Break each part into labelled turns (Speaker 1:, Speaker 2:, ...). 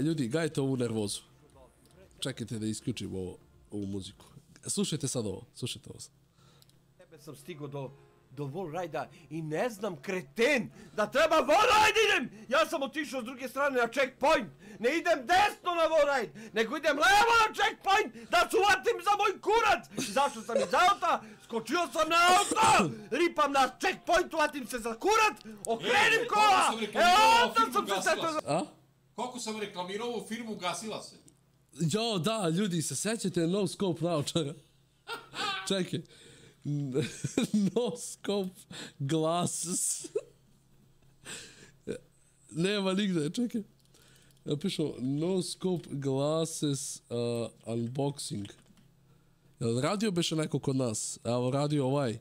Speaker 1: Ljudi, gajte ovu nervozu. Čekajte da isključim ovu muziku. Slušajte sad ovo, slušajte ovo.
Speaker 2: Tebe sam stigao do wallride-a i ne znam, kreten, da treba wallride idem! Ja sam otišao s druge strane na checkpoint, ne idem desno na wallride, nego idem levo na checkpoint, da se uvatim za moj kurac! Zašao sam iz auta, skočio sam na auto, ripam na checkpoint, uvatim se za kurac, okrenim kola! Onda sam se setio...
Speaker 3: Koliko sam reklamirao ovu firmu, ugasila se.
Speaker 1: Jo, da, ljudi, se sećate no scope naočara? Čekaj. No scope glasses. Nema nigde, čekaj. Napišemo no scope glasses unboxing. Jel radio beše neko kod nas? Evo radio ovaj.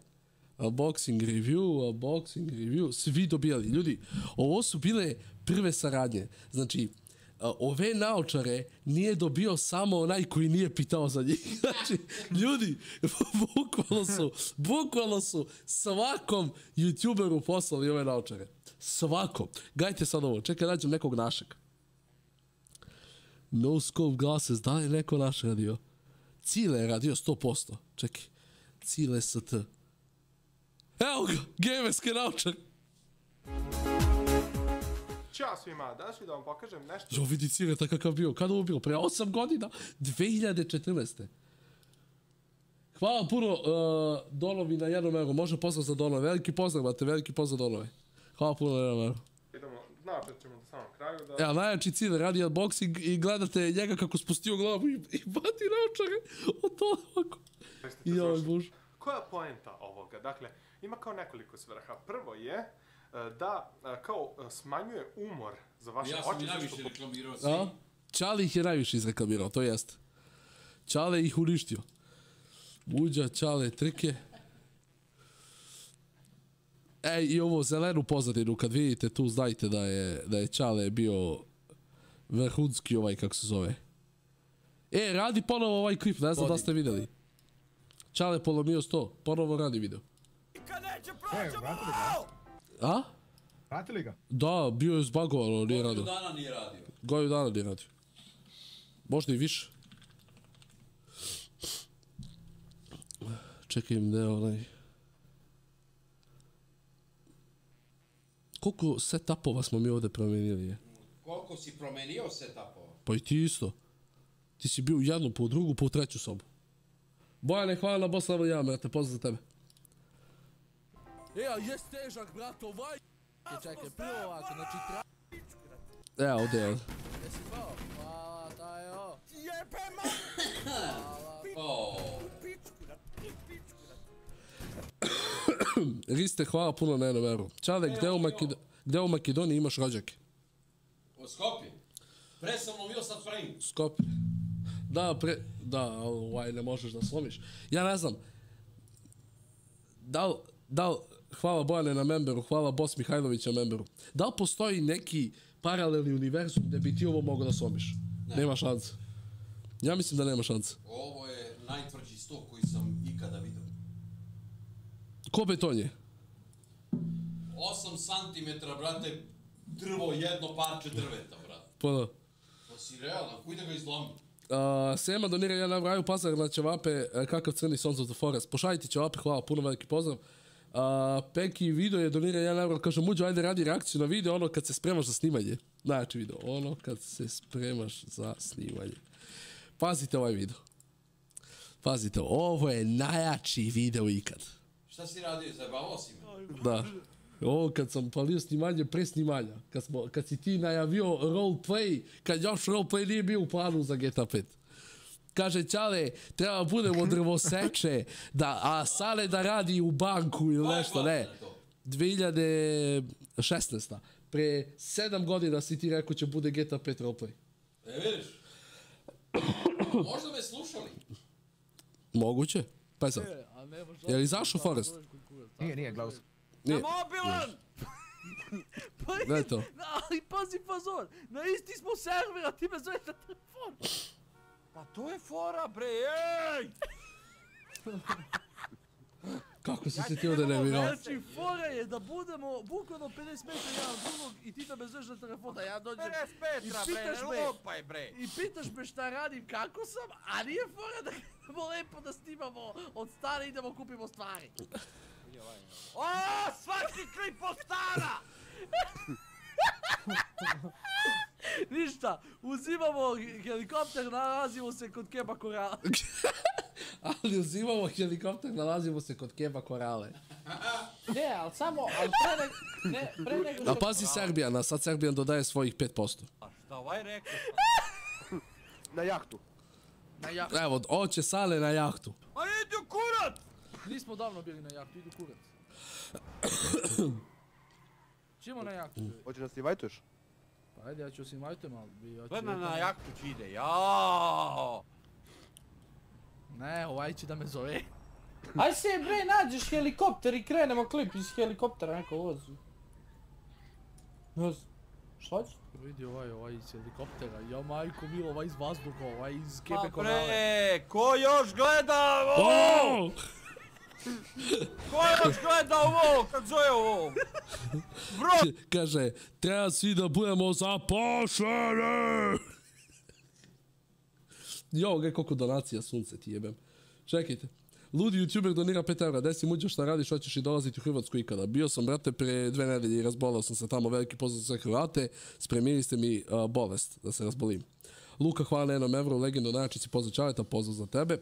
Speaker 1: Unboxing review, svi dobijali. Ljudi, ovo su bile prve saradnje. Znači, ove naočare nije samo onaj koji nije pitao za njih. Znači, ljudi, bukvalno su svakom youtuberu poslali ove naočare. Svakom. Gajte sad ovo, čekaj, nađem nekog našeg. No scope glasses, da li je neko naš radio? Cile je radio 100%. Čekaj, Cile ST. Evo ga, gamerski naočar.
Speaker 4: Ćao svima, danas ću da vam pokažem nešto...
Speaker 1: Jo, vidi Cireta kakav bio, kada ovo bilo? Pre 8 godina? 2014. Hvala puno Donovi na 1 euro, može pozdrav za Donove, veliki pozdrav, brate, veliki pozdrav Donove. Hvala puno na 1 euro.
Speaker 4: Idemo, naopet ćemo do samog kraju da...
Speaker 1: Evo, najjači Cile radi unboxing i gledate njega kako spustio glavu i bati naočare od to ovako. I ovaj buž.
Speaker 4: Koja je poenta ovoga? Dakle, ima kao nekoliko svrha. Prvo je da kao smanjuje umor za vaše oči.
Speaker 3: Ja sam i najviše reklamirao svi.
Speaker 1: Čale ih je najviše izreklamirao, to jest. Čale ih uništio. Buđa, Čale, trike. I ovo zelenu pozadinu, kad vidite tu, znajte da je Čale bio vrhunski ovaj, kako se zove. Radi ponovo ovaj klip, ne znam da ste vidjeli. Čale polomio 100, ponovo radi video. A?
Speaker 5: Vratili ga?
Speaker 1: Da, bio je zbagovano, nije radio.
Speaker 3: Godinu dana nije radio.
Speaker 1: Godinu dana nije radio. Možda i više. Čekaj im da je onaj... Koliko setupova smo mi ovdje promenili je?
Speaker 3: Koliko si promenio setupova?
Speaker 1: Pa i ti isto. Ti si bio u jednu, po drugu, po treću sobu. Bojane, hvala na Boslava Jame, ja te pozdrav za tebe. A jes težak, brat, ovaj... Čekaj, prvo ovako, znači Evo, ovdje je. Jesi bao? Hvala, taj je ovo. Jepe Riste, hvala puno na 1 euro. Čale, gde u Makedoniji imaš rođake?
Speaker 3: U Skopje. Pre sam lomio sad frame.
Speaker 1: Skopje. Da, ovaj ne možeš da slomiš. Ja ne znam. Da li, hvala Bojane na memberu, hvala Bos Mihajlovića na memberu. Da li postoji neki paralelni univerzum gde bi ti ovo mogao da slomiš? Nema šanse. Ja mislim da nema šanse.
Speaker 3: Ovo je najtvrđi sto koji sam ikada vidio.
Speaker 1: Ko beton je?
Speaker 3: 8 cm, brate, drvo, jedno parče drveta, brate.
Speaker 1: Pa da.
Speaker 3: To si realan, kuj da ga izlomi.
Speaker 1: Sema donira ja navraju pazar na ćevape, kakav crni Sons of the Forest. Pošaljite ćevape, hvala, puno veliki pozdrav. Peki video je donira 1 euro, kaže Muđo, ajde radi reakciju na video, ono kad se spremaš za snimanje. Najjači video, ono kad se spremaš za snimanje. Pazite ovaj video. Pazite, ovo je najjači video ikad.
Speaker 3: Šta si radio, zajebavao si me?
Speaker 1: Da. Ovo kad sam palio snimanje pre snimanja, kad si ti najavio roleplay, kad još roleplay nije bio u planu za GTA 5. Kaže Čale, treba budemo drvoseče, a Sale da radi u banku ili nešto, ne. 2016. Pre 7 godina si ti rekao će bude GTA 5 roleplay.
Speaker 3: Vidiš? Možda me slušali.
Speaker 1: Moguće. Pa je sad. Je li izašao Forest?
Speaker 5: Nije, gledao sam.
Speaker 2: Na mobilan!
Speaker 1: Da je to.
Speaker 2: Ali pazi fazon, na isti smo servera, ti me zoveš na telefon. Pa to je fora, bre, ej!
Speaker 1: Kako si se ti ovdje nervirao?
Speaker 6: Znači, fora je da budemo bukvalno 50 metara jedan drugog i ti da me zoveš na telefon, da ja dođem
Speaker 2: 50 metra, bre, ne lupaj, bre.
Speaker 6: i pitaš me šta radim, kako sam, a nije fora da idemo lepo da snimamo od stare, idemo kupimo stvari.
Speaker 2: O, svaki klip od stara!
Speaker 6: Ništa, uzimamo helikopter, nalazimo se kod Keba Korala.
Speaker 1: Ali uzimamo helikopter, nalazimo se kod Keba Korale.
Speaker 6: Ne, ali pre nego
Speaker 1: A pazi Serbijana, sad Serbijan dodaje svojih 5%.
Speaker 2: A šta ovaj rekao?
Speaker 5: Na jahtu.
Speaker 1: Evo, oće Sale na jahtu.
Speaker 2: A idi u kurac!
Speaker 6: Nismo davno bili na jahtu, idu kurac. Čimo na jahtu?
Speaker 5: Hoće nas invajtuješ?
Speaker 6: Pa ajde, ja ću se invajtujem, ali bi...
Speaker 2: Gledaj na jahtu će ide, jaaaaaaa!
Speaker 6: Ne, ovaj će da me zove.
Speaker 7: Aj se bre, nađeš helikopter i krenemo klip iz helikoptera, neko vozi. Ne znam. Šta će?
Speaker 6: Vidi ovaj iz helikoptera, ja majko milo, ovaj iz vazduha, ovaj iz
Speaker 2: Pa
Speaker 6: Kebe Korale.
Speaker 2: bre, ko još gleda ovo?
Speaker 1: O!
Speaker 2: Ko još gleda ovo? Kak zove ovo? Bro!
Speaker 1: Kaže, treba svi da budemo zaposleni! Jo, gledaj koliko donacija, sunce ti jebem. Čekajte. Ludi youtuber donira 5 €, desi muđe šta radiš, hoćeš i dolaziti u Hrvatsku ikada. Bio sam, brate, pre 2 nedelje i razbolao sam se tamo, veliki pozdrav za sve Hrvate, spremili ste mi bolest, da se razbolim. Luka, hvala na 1 €, legendu najjačici, pozdrav Čaleta, pozdrav za tebe.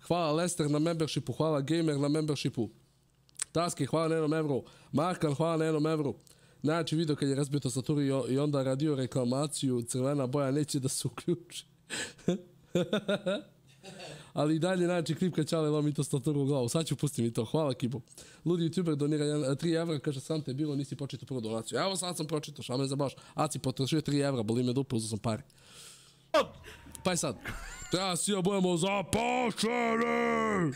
Speaker 1: Hvala Lester na membershipu, hvala Gamer na membershipu. Taski, hvala na 1 €, Markan, hvala na 1 €. Najjači video kad je razbio tastaturu i onda radio reklamaciju, crvena boja neće da se uključi. Ali i dalje najjači klip kad Čale lomi tastaturu u glavu. Sad ću pustim i to. Hvala Kibo. Ludi youtuber donira 3 €, kaže sam te bilo, nisi počitao prvu donaciju. Evo sad sam pročitao, šta me zabaš. Aci potrošio 3 €, boli me dupe, uzao sam pare. Pa je sad. Treba svi da budemo zaposleni!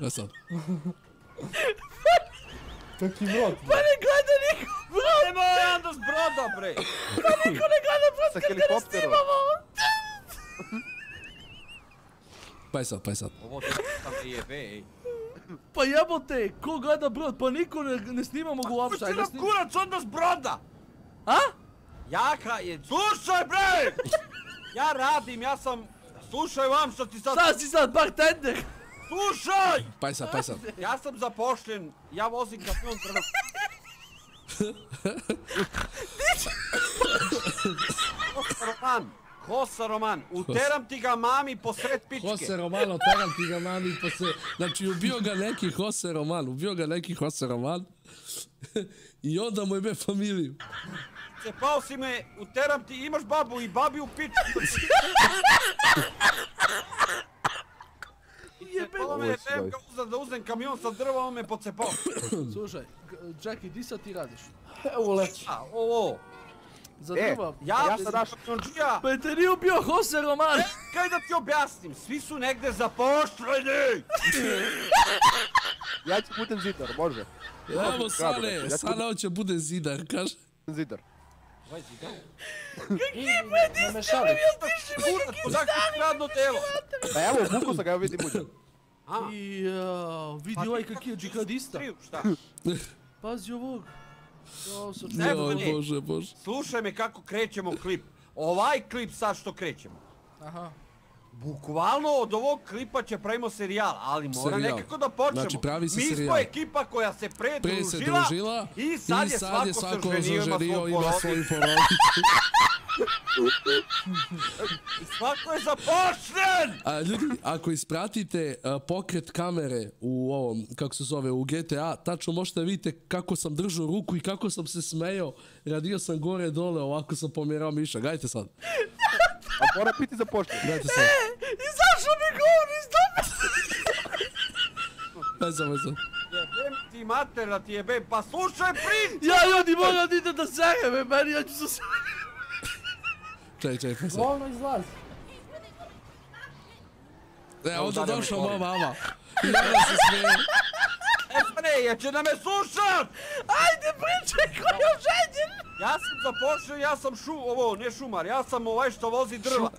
Speaker 1: E sad.
Speaker 7: Taki brod.
Speaker 6: Pa ne gleda niko brod!
Speaker 2: Nemo onda s broda, bre!
Speaker 6: Pa niko ne gleda brod
Speaker 5: Sa
Speaker 6: kad ga ne
Speaker 5: helikopterom.
Speaker 6: snimamo!
Speaker 1: Pa je sad.
Speaker 2: Ovo ti sam te jebe, ej.
Speaker 6: Pa jebote, ko gleda brod? Pa niko ne snimamo ga uopšte.
Speaker 2: Pusti
Speaker 6: ajde
Speaker 2: nam
Speaker 6: snimamo.
Speaker 2: kurac onda s broda!
Speaker 6: A?
Speaker 2: Jaka je... Slušaj, bre! Ja radim, ja sam... Slušaj vam što ti sad...
Speaker 6: Šta si sad, bartender?
Speaker 2: Slušaj!
Speaker 1: Pa je sad.
Speaker 2: Ja sam zapošljen, ja vozim kamion prvo. Hosa Roman, uteram ti ga mami posred pičke.
Speaker 1: Jose Roman, otaram ti ga mami posle... Znači, ubio ga neki Jose Roman. I onda mu jebe familiju.
Speaker 2: Cepao si me, uteram ti, imaš babu i babi u pičku. Cepao me, trebam ga uzeti da uzem kamion sa drva, on me pocepao.
Speaker 6: Slušaj, Jackie, di sad ti radiš?
Speaker 7: Evo leći.
Speaker 2: A, ovo,
Speaker 6: Za drva.
Speaker 2: ja
Speaker 5: sam
Speaker 2: sam
Speaker 5: naš-
Speaker 2: kamionđija.
Speaker 6: Pa je te nije ubio Jose Roman!
Speaker 2: Kaj da ti objasnim, svi su negde zapošljeni.
Speaker 5: Ja ću putem zidar, može.
Speaker 1: Evo Sale hoće bude zidar, kaže.
Speaker 5: Zidar.
Speaker 7: Ne mešali.
Speaker 2: Kurac, odakle ti radno telo.
Speaker 5: Pa evo, buko sam ga, evo vidim muđe.
Speaker 6: Jao, vidi ovaj kak je džihadista.
Speaker 2: Šta?
Speaker 6: Pazi ovog. Jao, sam
Speaker 2: Ne,
Speaker 1: Joj,
Speaker 2: ne.
Speaker 1: Bože.
Speaker 2: Slušaj me kako krećemo klip. Ovaj klip sad što krećemo.
Speaker 6: Aha.
Speaker 2: Bukvalno od ovog klipa će pravimo serijal, ali mora
Speaker 1: Serijal.
Speaker 2: nekako da počnemo.
Speaker 1: Znači, pravi se
Speaker 2: Mi smo
Speaker 1: serijal.
Speaker 2: ekipa koja se
Speaker 1: Pre se
Speaker 2: družila
Speaker 1: družila
Speaker 2: i sad je svako se ženio, ima svoju
Speaker 1: porodicu.
Speaker 2: Svako je zapošljen!
Speaker 1: A ljudi, ako ispratite pokret kamere u ovom, kako se zove, u GTA, tačno možete vidite kako sam držao ruku i kako sam se smejao. Radio sam gore dole, ovako sam pomjerao miša. Gledajte sad.
Speaker 5: A mora biti za poštu.
Speaker 1: Gledajte sad.
Speaker 6: Izašao mi govor iz dobe!
Speaker 1: Gledajte sad.
Speaker 2: Jebem ti mater da ti jebem, pa slušaj priču!
Speaker 6: Ja ljudi moram da idem da serem, meni ja ću se...
Speaker 1: Čekaj, sad.
Speaker 7: Volno izlazi.
Speaker 1: Onda došla moja mama. I ona se smije.
Speaker 2: Stefane, ja će da me slušat!
Speaker 6: Ajde pričaj ko je oženjen!
Speaker 2: Ja sam zapošljen, ja sam ne šumar, ja sam ovaj što vozi drva.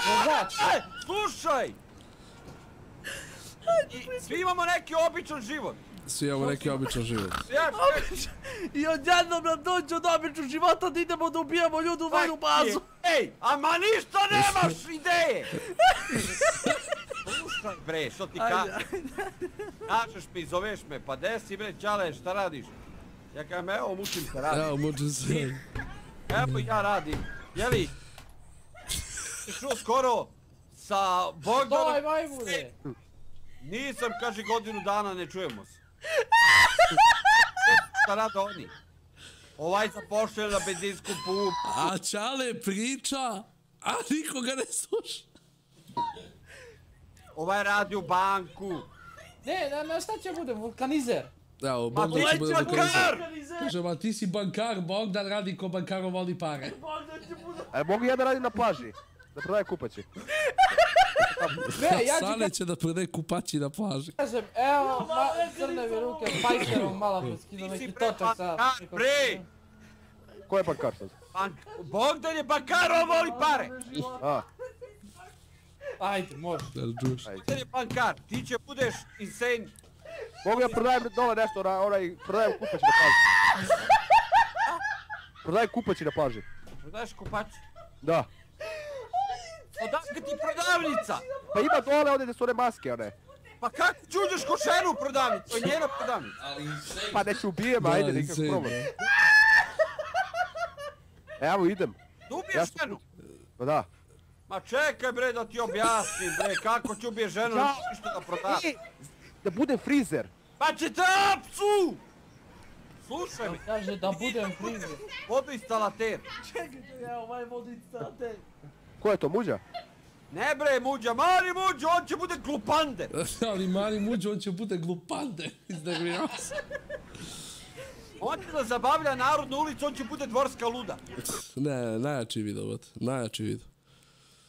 Speaker 7: Vozač.
Speaker 2: Slušaj! I svi imamo neki običan život.
Speaker 1: Svi imamo neki običan život.
Speaker 2: Ja
Speaker 6: I odjednom nam dođe od običnog života da idemo da ubijamo ljude u vojnu bazu.
Speaker 2: Ej, ama ništa nemaš ideje! Slušaj bre, što ti kažeš? Kažeš mi, zoveš me, pa desi bre, čale, šta radiš? Ja kažem, evo, mučim se, radim.
Speaker 1: Evo, mučim se.
Speaker 2: Evo ja radim, jeli? Ti čuo skoro sa Bogdanom...
Speaker 7: Daj majmune!
Speaker 2: Nisam, kaže, godinu dana ne čujemo se. Šta rade oni? Ovaj zapošljaju na benzinsku pumpu.
Speaker 1: A Čale priča, a nikoga ne sluša.
Speaker 2: Ovaj radi u banku.
Speaker 7: Ne, na šta će bude? Vulkanizer?
Speaker 1: Evo,
Speaker 2: Ma
Speaker 1: Bogdan će bude
Speaker 2: bankar!
Speaker 1: vulkanizer. Kaže, ma ti si bankar, Bogdan radi ko bankaro voli pare.
Speaker 5: A mogu ja da radim na plaži? Da prodaje kupaći.
Speaker 7: Ne, ja ću
Speaker 1: Sale će da prodaje kupaći na plaži.
Speaker 7: kažem, evo, crne mi ruke, bajkerom malo skinu
Speaker 2: Ti si
Speaker 7: neki
Speaker 2: bre
Speaker 7: točak sa...
Speaker 2: bankar, bre!
Speaker 5: Ko je bankar sad?
Speaker 2: Bogdan je bankar, on voli pare!
Speaker 5: A,
Speaker 7: Ajde, može.
Speaker 1: Jel čuješ?
Speaker 2: Bogdan je bankar, ti će budeš insane.
Speaker 5: mogu ja prodajem dole nešto, prodajem kupaći na plaži. Prodajem kupaći na plaži.
Speaker 2: Prodaješ kupač?
Speaker 5: Da.
Speaker 2: Odakle ti prodavnica?
Speaker 5: Pa ima dole ovdje gdje su one maske, one.
Speaker 2: Pa kako ću uđeš ko ženu u prodavnicu? To je njena prodavnica.
Speaker 3: Ali insane.
Speaker 5: Pa neću ubijem, ajde, nikak
Speaker 1: insane,
Speaker 5: problem. Evo idem.
Speaker 2: Da
Speaker 5: Ja
Speaker 2: ubiješ
Speaker 5: sam-
Speaker 2: ženu?
Speaker 5: Pa da.
Speaker 2: Ma čekaj bre da ti objasnim bre, kako ću ubiješ ženu,
Speaker 5: Ja-
Speaker 2: nećeš ništa da prodaš.
Speaker 5: Da budem frizer.
Speaker 2: Pa će trapcu! Slušaj me,
Speaker 7: Kaže da budem frizer.
Speaker 2: vodoinstalater.
Speaker 6: Čekajte, ja ovaj vodoinstalater.
Speaker 5: Ko je to, Muđa?
Speaker 2: Ne bre muđa, mali muđa, on će bude glupander.
Speaker 1: Ali mali muđe, on će bude glupande. Iznervirao se.
Speaker 2: On će da zabavlja narodnu ulicu, on će bude dvorska luda.
Speaker 1: Ne, najjači video, bot. Najjači video.